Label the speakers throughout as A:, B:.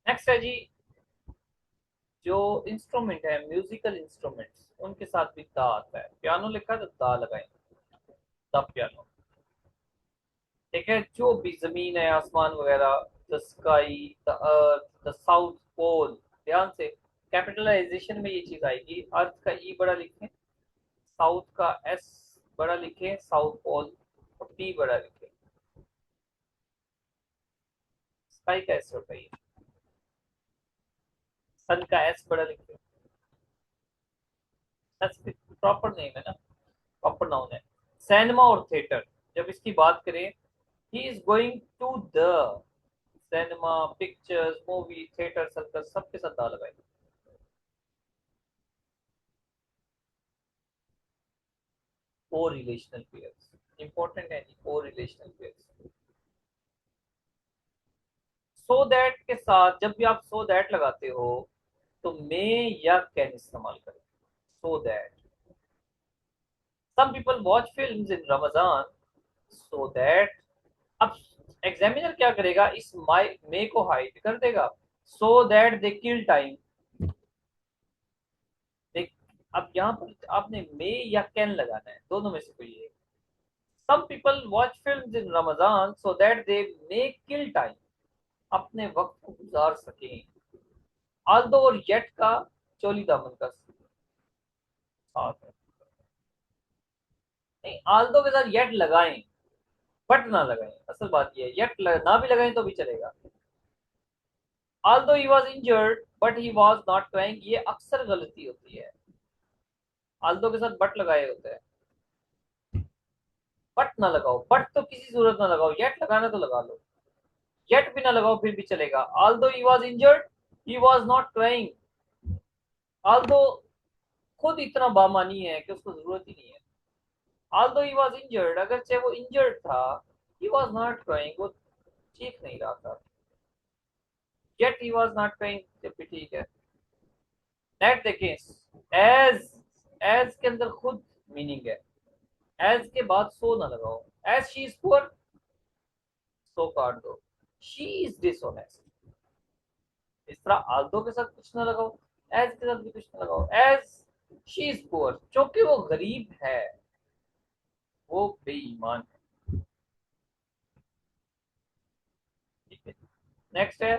A: Next है जी, जो instrument है म्यूजिकल इंस्ट्रूमेंट्स उनके साथ भी दा आता है। पियानो लिखा है तो दा लगाएंगे, द पियानो। ठीक है, जो भी जमीन है, आसमान वगैरह, the sky, the earth, the south pole. ध्यान से कैपिटलाइजेशन में ये चीज आएगी। अर्थ का ई बड़ा लिखें, साउथ का एस बड़ा लिखें, साउथ पोल, और पी बड़ा लिखें। स्काई का एस होता है, सन का एस बड़ा लिखें। प्रॉपर नेम है ना, प्रॉपर नाउन है। सिनेमा और थिएटर, जब इसकी बात करें, he is going to the cinema, pictures, movie, theatre, circus, सबके साथ दा लगाएंगे। को रिलेशनल पेयर्स इंपॉर्टेंट है, को रिलेशनल पेयर्स। सो दैट के साथ जब भी आप सो दैट लगाते हो तो मे या कैन इस्तेमाल करें। So that some people watch films in Ramzan, so that. अब एग्जामिनर क्या करेगा, इस माई मे को हाइड कर देगा, सो दैट दे किल टाइम। अब यहाँ पर आपने मे या कैन लगाना है, दोनों में से कोई एक। Some people watch films in Ramzan so that they may kill time, अपने वक्त को गुजार सकें। आल्दो और येट का चोली दामन का साथ है। नहीं, आल्दो के साथ येट लगाएं, बट ना लगाएं। असल बात ये है, ना भी लगाएं तो भी चलेगा। Aldous he was injured but he was not crying, ये अक्सर गलती होती है। आल्दो के साथ बट लगाए होते हैं। बट ना लगाओ, बट तो किसी सूरत ना लगाओ, येट लगाना तो लगा लो। येट भी ना लगाओ फिर भी चलेगा। Aldous he was injured, he was not crying. Aldous खुद इतना बामानी है कि उसको जरूरत ही नहीं है। although he was injured, अगर चाहे वो इंजर्ड था, he was not crying, वो चीख नहीं रहा था। yet he was not crying, जब भी ठीक है। नेट देखें, as as के अंदर खुद मीनिंग है। as के बाद सो ना लगाओ। as she is poor, सो काट दो। she is dishonest, इस तरह although के साथ कुछ ना लगाओ, as के साथ भी कुछ ना लगाओ। as she is poor, क्योंकि वो गरीब है, वो बेईमान है। ठीक है, नेक्स्ट है,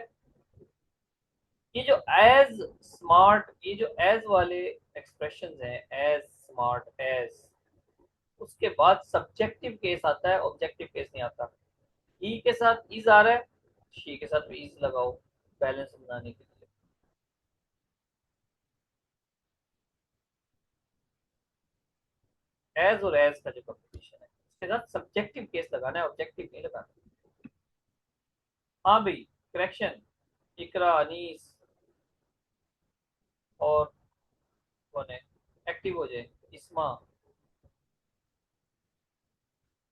A: ये जो एज स्मार्ट, ये जो एज वाले एक्सप्रेशन हैं, एज स्मार्ट एज, उसके बाद सब्जेक्टिव केस आता है, ऑब्जेक्टिव केस नहीं आता। ही के साथ इज आ रहा है, शी के साथ भी इज लगाओ, बैलेंस बनाने के लिए। एज और एज का जो कॉम्बिनेशन है, उसके साथ सब्जेक्टिव केस लगाना है, ऑब्जेक्टिव नहीं लगाना। हाँ भाई, करेक्शन, इकरा, अनीस और कौन है, एक्टिव हो जाए, इस्मा।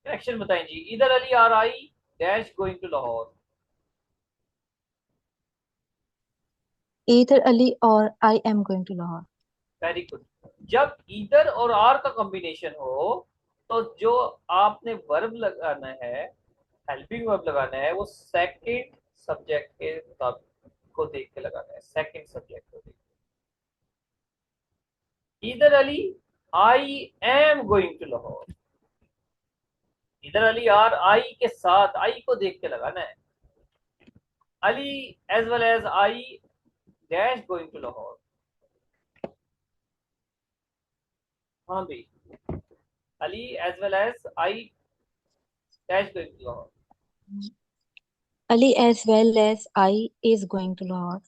A: करेक्शन बताएं जी, either Ali or I dash going to Lahore.
B: Either Ali or I am going to Lahore.
A: Very good. जब ईदर और आर का कॉम्बिनेशन हो तो जो आपने वर्ब लगाना है, हेल्पिंग वर्ब लगाना है, वो सेकंड सब्जेक्ट के मुताबिक को देख के लगाना है, सेकंड सब्जेक्ट को देख के। Either Ali I am going to Lahore, either Ali or आई के साथ आई को देख के लगाना है। Ali as well as I dash going to Lahore. हाँ भाई, Ali as well as I dash going to Lahore.
B: Ali as well as I is going to Lahore.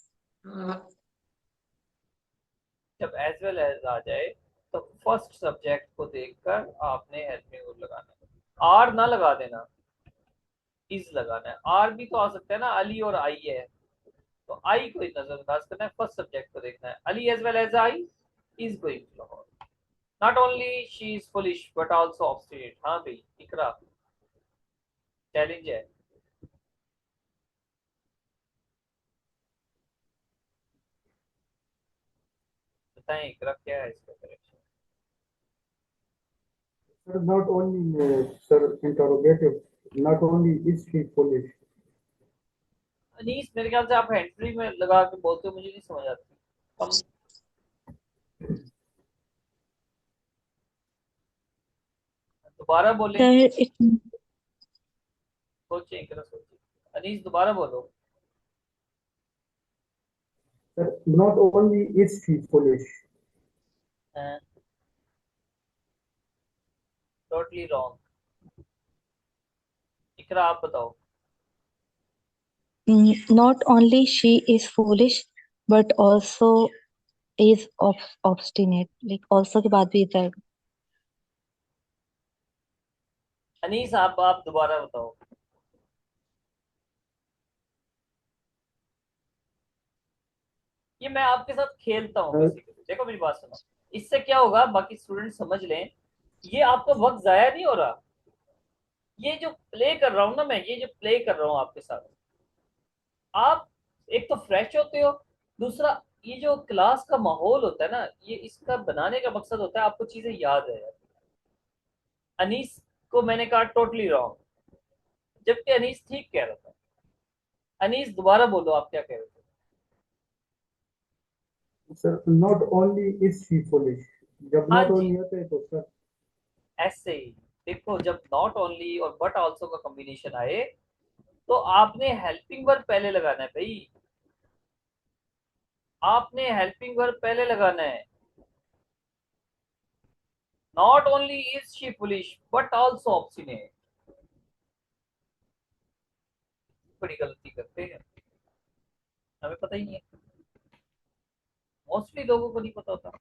A: जब एज वेल एज आ जाए तो फर्स्ट सब्जेक्ट को देखकर आपने हेल्पिंग वर्ब लगाना है, आर ना लगा देना, इज लगाना है। आर भी तो आ सकता है ना, अली और आई है, तो आई को नजरअंदाज करना है, फर्स्ट सब्जेक्ट को देखना है। Ali as well as I is going to Lahore. Not only she is foolish but also obstinate. हाँ भाई, इकरा चैलेंज है। बताएं इकरा क्या है इसका correction.
C: Sir, not only, sir, interrogative, not only is she foolish.
A: Anees मेरे ख्याल से आप हैंड फ्री में लगा के बोलते हो, मुझे नहीं समझ आती। हम दोबारा बोलें?
B: Sir, it
A: सोचिए, एक तरह सोचिए। अनीस दोबारा बोलो।
C: Not only is she foolish,
A: totally wrong. Iqra आप बताओ।
B: not only she is foolish, but also is obstinate. Like also के बाद भी रहेगा.
A: अनीस आप दोबारा बताओ। ये मैं आपके साथ खेलता हूँ
C: uh,
A: बेसिकली, देखो मेरी बात सुनो। इससे क्या होगा, बाकी स्टूडेंट समझ लें, ये आपका वक्त जाया नहीं हो रहा। ये जो प्ले कर रहा हूँ ना मैं, ये जो प्ले कर रहा हूँ आपके साथ, आप एक तो फ्रेश होते हो, दूसरा ये जो क्लास का माहौल होता है ना, ये इसका बनाने का मकसद होता है आपको चीजें याद रह जाती हैं। अनीस को मैंने कहा टोटली रॉन्ग, जबकि अनीस ठीक कह रहा था। अनीस दोबारा बोलो, आप क्या कह रहे थे?
C: sir, not only is she foolish, जब
A: हाँ
C: not
A: जी,
C: only आता है तो सर
A: ऐसे ही। देखो, जब नॉट ओनली और बट आल्सो का कॉम्बिनेशन आए, तो आपने हेल्पिंग वर्ब पहले लगाना है भाई। आपने हेल्पिंग वर्ब पहले लगाना है। Not only is she foolish but also obstinate. बड़ी गलती करते हैं, हमें पता ही नहीं है। मोस्टली लोगों को नहीं पता होता,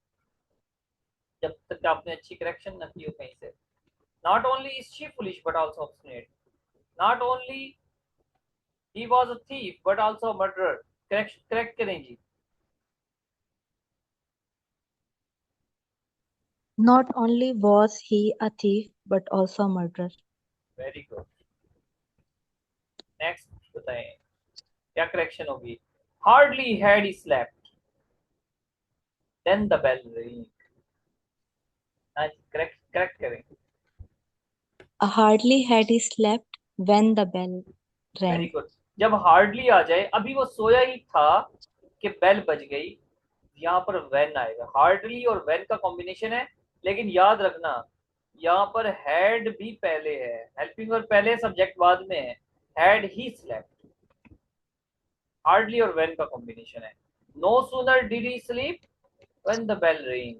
A: जब तक आपने अच्छी करेक्शन ना की हो कहीं से। Not only is she foolish but also obstinate. Not only he was a thief but also a murderer. Correct correct करें जी।
B: Not only was he a thief, but also a murderer.
A: Very good. Next बताएं, क्या correction होगी? Hardly had he slept then the bell ring. हाँ जी, correct correct करें।
B: Hardly had he slept when the bell
A: very
B: rang.
A: Good. जब hardly आ जाए, अभी वो सोया ही था कि बेल बज गई, यहाँ पर वेन आएगा। हार्डली और वेन का कॉम्बिनेशन है, लेकिन याद रखना यहाँ पर हैड भी पहले है, हेल्पिंग वर्ब पहले, सब्जेक्ट बाद में है। हैड ही स्लेप्ट, हार्डली और वेन का कॉम्बिनेशन है। No sooner did he sleep when the bell ring.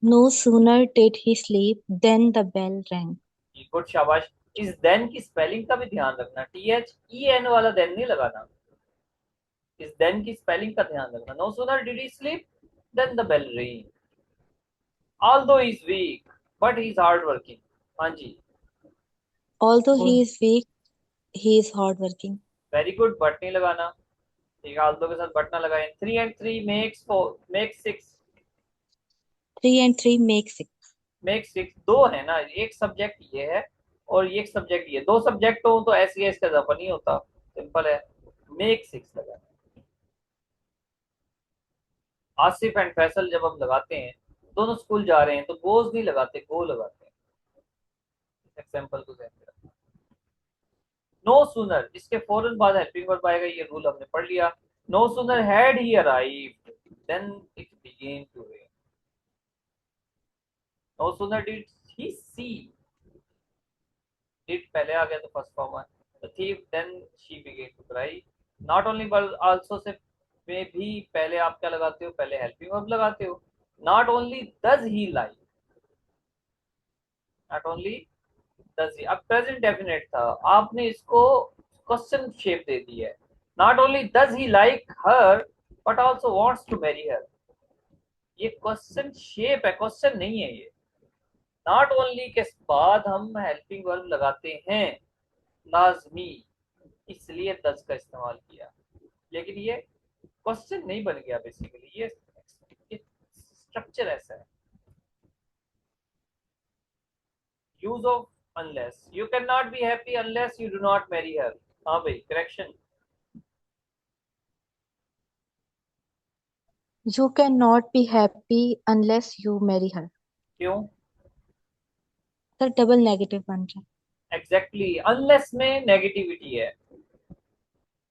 B: No sooner did he sleep than the bell rang.
A: Good, शाबाश। इस देन की स्पेलिंग का भी ध्यान रखना, टी एच ई एन वाला देन नहीं लगाना। इस देन की स्पेलिंग का ध्यान रखना। No sooner did he sleep than the bell ring. Although is weak but he is hard working. हाँ जी।
B: Although he is weak, he is hardworking.
A: Very good, but नहीं लगाना। ठीक है, ऑल्दो के साथ बट ना लगाएं। 3 and 3 makes 4 makes 6।
B: 3 and 3 make 6.
A: Makes 6 दो है ना, एक सब्जेक्ट ये है और एक सब्जेक्ट ये। दो सब्जेक्ट हो तो ऐसी इसका इजाफा नहीं होता, सिंपल है। मेक 6 लगाना। आसिफ एंड फैसल जब हम लगाते हैं, दोनों स्कूल जा रहे हैं, तो गोज नहीं लगाते, गो लगाते हैं। एग्जाम्पल को ध्यान में रखना। नो सूनर, इसके फौरन बाद हेल्पिंग वर्ब आएगा, ये रूल हमने पढ़ लिया। No sooner had he arrived than it began to rain. No sooner did he see, did पहले आ गया तो फर्स्ट फॉर्म है। The thief than she began to cry. Not only but also से में भी पहले आप क्या लगाते हो? पहले हेल्पिंग वर्ब लगाते हो। Not only does he like, not only does ही, अब प्रेजेंट डेफिनेट था, आपने इसको क्वेश्चन शेप दे दी है। Not only does he like her but also wants to marry her. ये क्वेश्चन शेप है, क्वेश्चन नहीं है ये। नॉट ओनली के बाद हम हेल्पिंग वर्ब लगाते हैं लाजमी, इसलिए डज का इस्तेमाल किया, लेकिन ये क्वेश्चन नहीं बन गया बेसिकली। ये स्ट्रक्चर ऐसा है। Use of unless, you can not be happy unless you do not marry her. हाँ भाई, correction.
B: You cannot be happy unless you marry her.
A: क्यों?
B: सर डबल नेगेटिव बन रहा है.
A: एग्जैक्टली, अनलेस में नेगेटिविटी है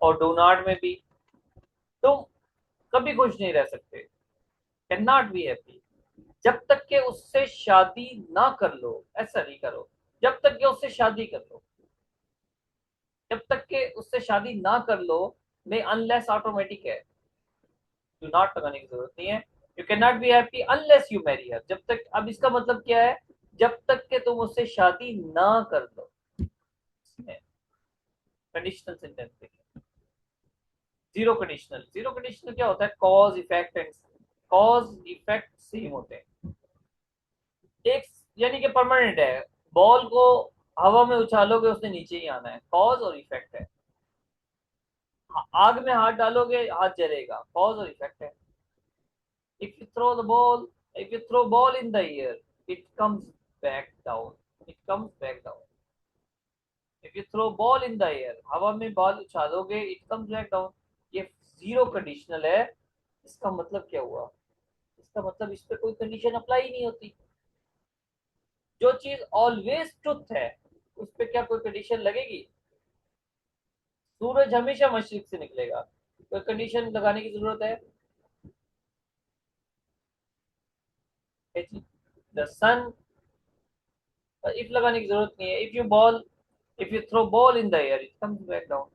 A: और डू नॉट में भी तुम कभी खुश नहीं रह सकते, कैन नॉट बी हैप्पी, जब तक कि उससे शादी ना कर लो। ऐसा नहीं करो, जब तक कि उससे शादी कर लो, जब तक कि उससे शादी ना कर लो, नहीं अनलेस ऑटोमेटिक है, डू नॉट लगाने की जरूरत नहीं है। You can not be happy unless you marry her, जब तक, अब इसका मतलब क्या है, जब तक कि तुम उससे शादी ना कर लो, कंडीशनल सेंटेंस देखिए। जीरो कंडीशनल, जीरो कंडीशनल क्या होता है, cause effect and, cause effect same होते हैं। एक यानी कि परमानेंट है, बॉल को हवा में उछालोगे उसने नीचे ही आना है, कॉज और इफेक्ट है। आग में हाथ डालोगे हाथ जलेगा, कॉज और इफेक्ट है। if you throw the ball if you throw ball in the air, it comes back down, it comes back down। if you throw ball in the air, हवा में बॉल उछालोगे, it comes back down। ये zero conditional है। इसका मतलब क्या हुआ, इसका मतलब इस पे कोई कंडीशन अप्लाई ही नहीं होती। जो चीज ऑलवेज ट्रुथ है उस पे क्या कोई कंडीशन लगेगी? सूरज हमेशा मशरिक से निकलेगा, कोई कंडीशन लगाने की जरूरत है? द सन, इफ लगाने की जरूरत नहीं है। If you throw ball in the air, it comes back down.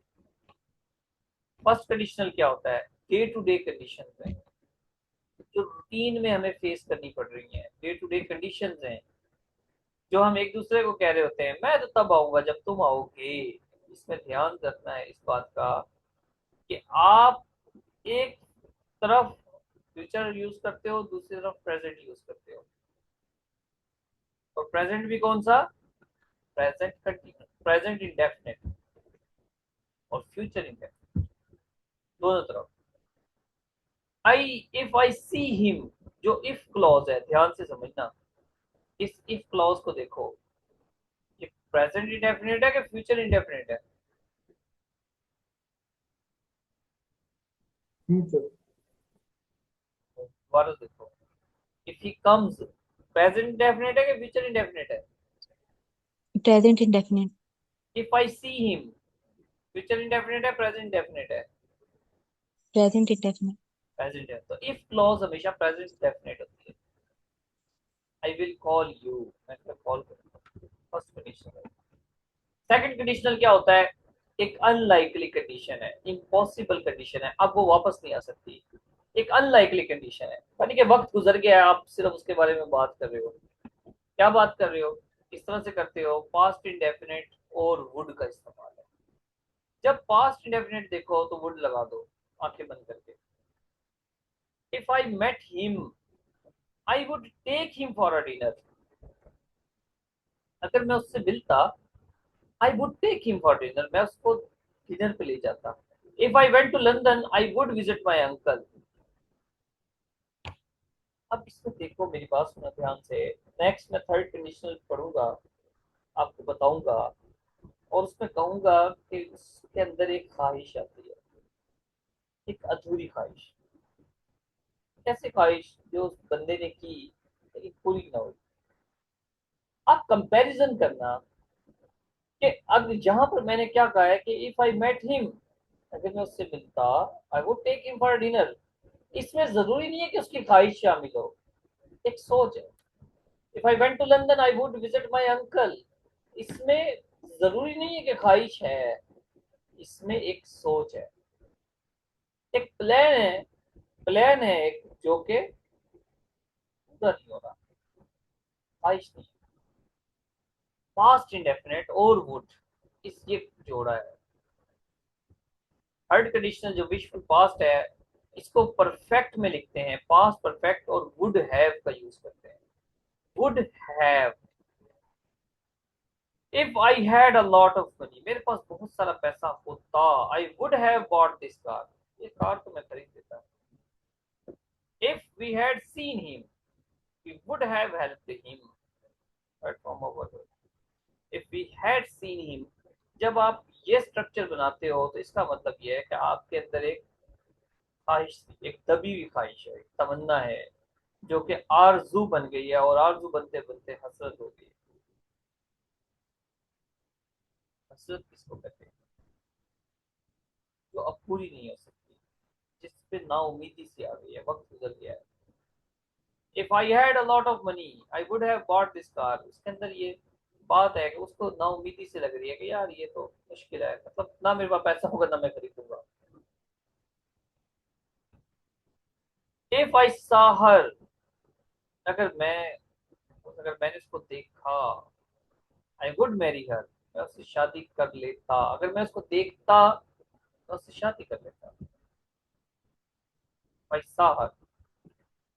A: First conditional क्या होता है, डे टू डे कंडीशन है, जो रूटीन में हमें फेस करनी पड़ रही है, डे टू डे कंडीशन हैं, जो हम एक दूसरे को कह रहे होते हैं, मैं तो तब आऊंगा जब तुम आओगे। इसमें ध्यान रखना है इस बात का कि आप एक तरफ फ्यूचर यूज करते हो, दूसरी तरफ प्रेजेंट यूज करते हो। और प्रेजेंट भी कौन सा, प्रेजेंट कंटिन्यू, प्रेजेंट इंडेफिनिट और फ्यूचर इंडेफिनिट, दोनों तरफ। आई सी हिम, जो इफ क्लॉज है, ध्यान से समझना, इस इफ क्लॉज को देखो, ये प्रेजेंट इंडेफिनिट है कि फ्यूचर इंडेफिनिट है?
C: future,
A: दोबारा देखो, if he comes, present indefinite है कि फ्यूचर इंडेफिनिट है?
B: present indefinite,
A: if I see him, future indefinite है प्रेजेंट इंडेफिनिट है?
B: present indefinite,
A: प्रेजेंट है, तो इफ क्लॉज हमेशा प्रेजेंट इंडेफिनिट होती है। आई विल कॉल यू, मैं कॉल करूंगा, फर्स्ट कंडीशन है। सेकंड कंडीशनल क्या होता है, एक अनलाइकली कंडीशन है, इम्पॉसिबल कंडीशन है, अब वो वापस नहीं आ सकती। एक अनलाइकली कंडीशन है, यानी कि वक्त गुजर गया है, आप सिर्फ उसके बारे में बात कर रहे हो। क्या बात कर रहे हो, किस तरह से करते हो, पास्ट इंडेफिनिट और वुड का इस्तेमाल है। जब पास्ट इंडेफिनिट देखो तो वुड लगा दो आंखें बंद करके। If I met him, I would take him for a dinner, अगर मैं उससे मिलता, I would take him for dinner, मैं उसको डिनर पे ले जाता। If I went to London, I would visit my uncle. अब इसको देखो, मेरी बात सुनो ध्यान से। नेक्स्ट मैं थर्ड कंडीशनल पढ़ूंगा, आपको बताऊंगा, और उसमें कहूंगा कि उसके अंदर एक ख्वाहिश आती है, एक अधूरी ख्वाहिश। कैसे ख्वाहिश, जो उस बंदे ने की लेकिन पूरी ना हुई। आप कंपैरिजन करना कि अब जहां पर मैंने क्या कहा है कि इफ आई मेट हिम, अगर मैं उससे मिलता, I would take him for dinner, इसमें जरूरी नहीं है कि उसकी ख्वाहिश शामिल हो, एक सोच है। If I went to London, I would visit my uncle, इसमें जरूरी नहीं है कि ख्वाहिश है, इसमें एक सोच है, एक प्लान है, प्लान है एक, जो कि पूरा नहीं हो रहा, ख्वाहिश नहीं। पास्ट इंडेफिनेट और वुड, इस ये जोड़ा है। थर्ड कंडीशनल जो विश पास्ट है, इसको परफेक्ट में लिखते हैं, पास्ट परफेक्ट, और वुड हैव का यूज करते हैं। Would have, if I had a lot of money, मेरे पास बहुत सारा पैसा होता, I would have bought this car, ये कार तो मैं खरीद देता। If we had seen him, we would have helped him, from our, if we had seen him. जब आप ये स्ट्रक्चर बनाते हो तो इसका मतलब ये है कि आपके अंदर एक ख्वाहिश, एक दबी हुई ख्वाहिश है, एक तमन्ना है, जो कि आरजू बन गई है, और आरजू बनते बनते हसरत हो गई। हसरत किसको कहते हैं, जो पूरी नहीं हो सकती, जिस पे ना उम्मीदी सी आ गई है, वक्त गुजर गया है। If I had a lot of money I would have bought this car. उसके अंदर ये बात है कि उसको ना उम्मीदी से लग रही है कि यार ये तो मुश्किल है, मतलब ना मेरे पास पैसा होगा ना मैं खरीदूंगा। इफ आई सॉ हर, अगर मैं अगर मैंने उसको देखा, आई वुड मैरी हर, मैं उससे शादी कर लेता। अगर मैं उसको देखता मैं उससे शादी कर लेता। आई सॉ हर,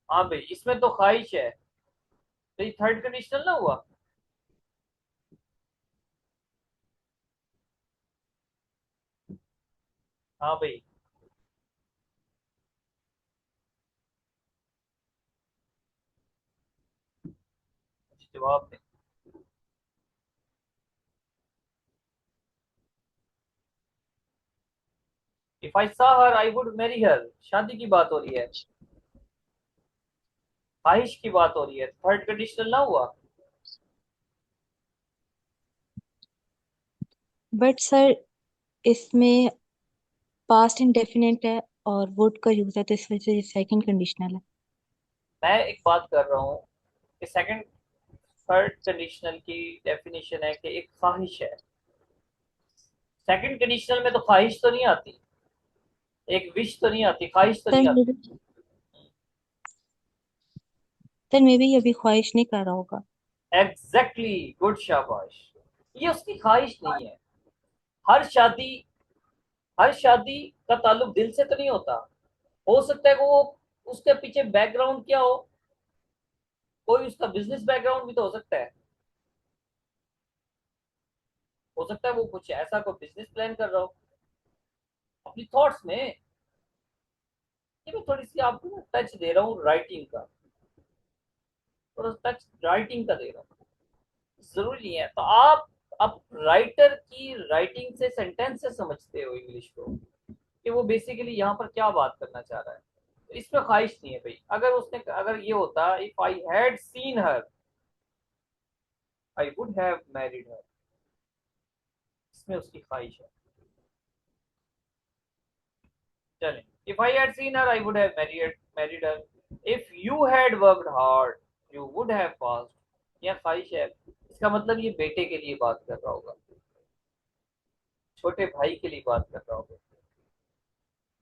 A: हाँ भाई इसमें तो ख्वाहिश है, तो ये थर्ड कंडीशनल ना हुआ। हाँ भाई, मुझे जवाब दे। If I saw her I would marry her, शादी की बात हो रही है, ख्वाहिश की बात हो रही है, थर्ड कंडीशनल ना हुआ।
B: बट सर इसमें पास्ट इंडेफिनिट है और वुड का यूज है, तो इस वजह से सेकंड कंडीशनल है।
A: मैं एक बात कर रहा हूँ कि सेकंड थर्ड कंडीशनल की डेफिनेशन है कि एक ख्वाहिश है। सेकंड कंडीशनल में तो ख्वाहिश तो नहीं आती, एक विश तो नहीं आती, ख्वाहिश तो
B: सर
A: नहीं
B: मे
A: आती।
B: बी सर मे बी अभी ख्वाहिश नहीं कर रहा होगा।
A: एग्जैक्टली, गुड शाबाश। ये उसकी ख्वाहिश नहीं है। हर शादी हर शादी का ताल्लुक दिल से तो नहीं होता। हो सकता है कि वो उसके पीछे बैकग्राउंड क्या हो, कोई उसका बिजनेस बैकग्राउंड भी तो हो सकता है। हो सकता है वो कुछ ऐसा कोई बिजनेस प्लान कर रहा हो अपनी थॉट्स में। ये मैं थोड़ी सी आपको ना टच दे रहा हूँ राइटिंग का, थोड़ा टच राइटिंग का दे रहा हूँ, जरूरी नहीं है। तो आप अब राइटर की राइटिंग से, सेंटेंस से समझते हो इंग्लिश को कि वो बेसिकली यहाँ पर क्या बात करना चाह रहा है। तो इसमें ख्वाहिश नहीं है भाई। अगर ये होता if I had seen her I would have married हर, इसमें उसकी ख्वाहिश है। चलें, if I had seen her I would have married her, if you had worked hard you would have passed, यह ख्वाहिश है। इसका मतलब ये बेटे के लिए बात कर रहा होगा, छोटे भाई के लिए बात कर रहा होगा।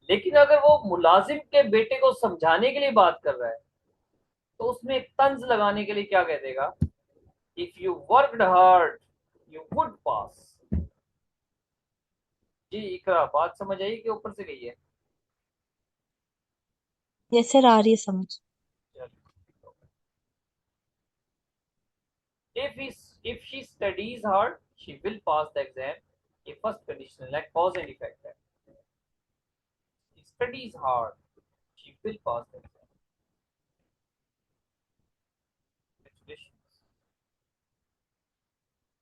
A: लेकिन अगर वो मुलाजिम के बेटे को समझाने के लिए बात कर रहा है तो उसमें एक तंज लगाने के लिए क्या कह देगा, if you worked hard you would pass. जी इकरा, बात समझ आई कि ऊपर से गई है।
B: यस सर, आ रही है समझ।
A: if he, if she studies hard she will pass the exam, ये फर्स्ट कंडीशनल है, कॉज एंड इफेक्ट है। She studies hard she will pass the exam।